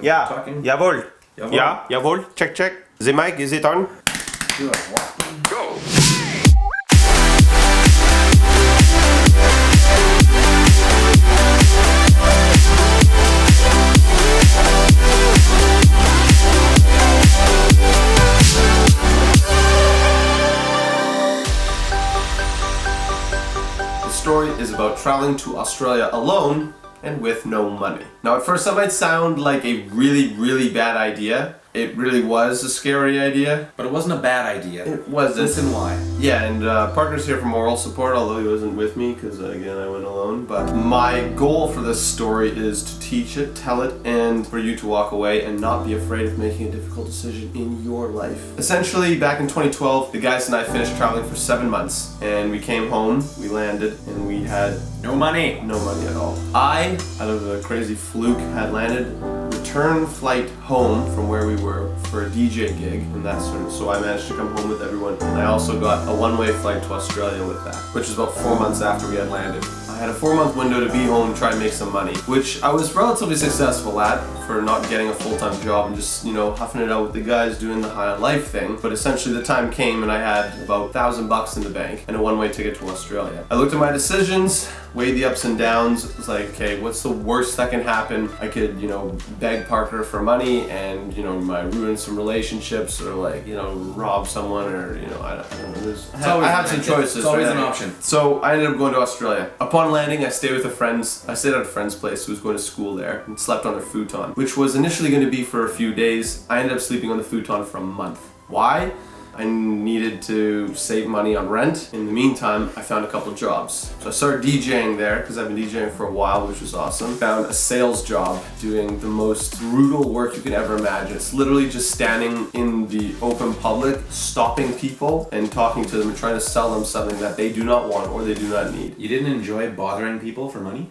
Ja, Talking? jawohl. Jawohl. Ja, jawohl. Check, check. The mic, is it on? Good. Walking. Go. The story is about traveling to Australia alone and with no money. Now, at first that might sound like a really bad idea. It really was a scary idea. But it wasn't a bad idea. It wasn't. Listen why. Yeah, and Parker's here for moral support, although he wasn't with me because, again, I went alone. But my goal for this story is to teach it, tell it, and for you to walk away and not be afraid of making a difficult decision in your life. Essentially, back in 2012, the guys and I finished traveling for 7 months, and we came home, we landed, and we had No money. no money at all. I, out of a crazy fluke, had landed return flight home from where we were for a DJ gig and that sort of, so I managed to come home with everyone. And I also got a one-way flight to Australia with that, which is about 4 months after we had landed. I had a 4-month window to be home and try and make some money, which I was relatively successful at for not getting a full-time job and just, huffing it out with the guys doing the high on life thing. But essentially the time came and I had about $1,000 in the bank and a one-way ticket to Australia. I looked at my decisions, weighed the ups and downs. It was like, okay, what's the worst that can happen? I could, beg Parker for money and, might ruin some relationships or rob someone or, I don't know. I had some choices. It's always right? an option. So I ended up going to Australia. Upon landing, I stayed at a friend's place who was going to school there and slept on their futon, which was initially going to be for a few days. I ended up sleeping on the futon for a month. Why? I needed to save money on rent. In the meantime, I found a couple jobs. So I started DJing there because I've been DJing for a while, which was awesome. Found a sales job doing the most brutal work you can ever imagine. It's literally just standing in the open public, stopping people and talking to them and trying to sell them something that they do not want or they do not need. You didn't enjoy bothering people for money?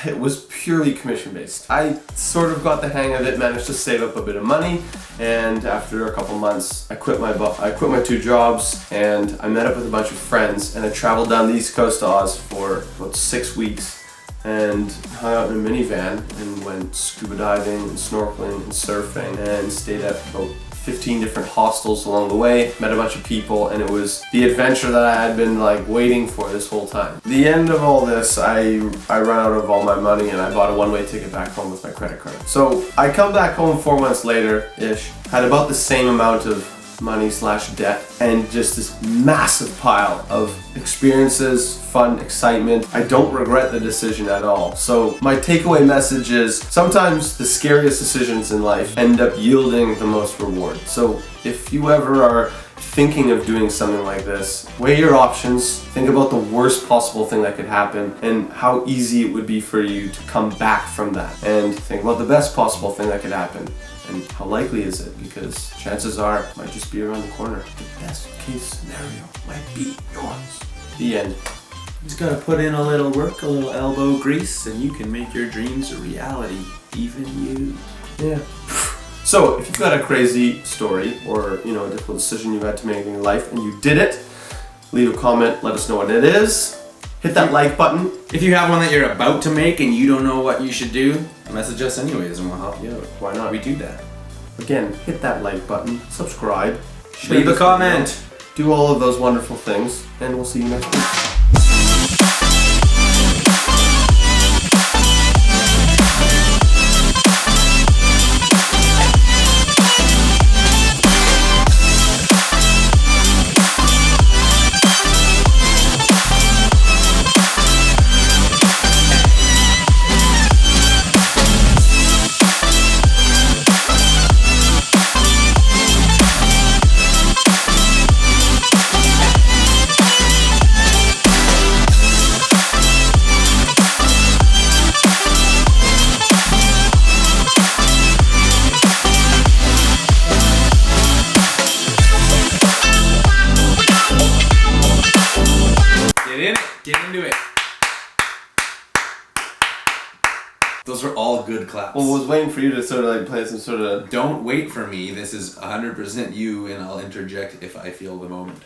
It was purely commission based. I sort of got the hang of it, managed to save up a bit of money, and after a couple months, I quit my 2 jobs, and I met up with a bunch of friends, and I traveled down the East Coast to Oz for about 6 weeks, and hung out in a minivan, and went scuba diving, and snorkeling, and surfing, and stayed at about 15 different hostels along the way, met a bunch of people, and it was the adventure that I had been waiting for this whole time. The end of all this, I ran out of all my money and I bought a one-way ticket back home with my credit card. So I come back home 4 months later-ish, had about the same amount of money/debt and just this massive pile of experiences, fun, excitement. I don't regret the decision at all. So my takeaway message is sometimes the scariest decisions in life end up yielding the most reward. So if you ever are thinking of doing something like this, weigh your options, think about the worst possible thing that could happen and how easy it would be for you to come back from that, and think about the best possible thing that could happen and how likely is it, because chances are it might just be around the corner. The best case scenario might be yours. The end. You just gotta put in a little work, a little elbow grease, and you can make your dreams a reality. Even you. Yeah. So, if you've got a crazy story or, a difficult decision you had to make in your life and you did it, leave a comment, let us know what it is. Hit that like button. If you have one that you're about to make and you don't know what you should do, message us anyways and we'll help you out. Why not? We do that. Again, hit that like button, subscribe, share Leave a this comment. video, do all of those wonderful things, and we'll see you next week. Get into it. Those were all good claps. Well, I was waiting for you to sort of play some sort of... Don't wait for me. This is 100% you, and I'll interject if I feel the moment.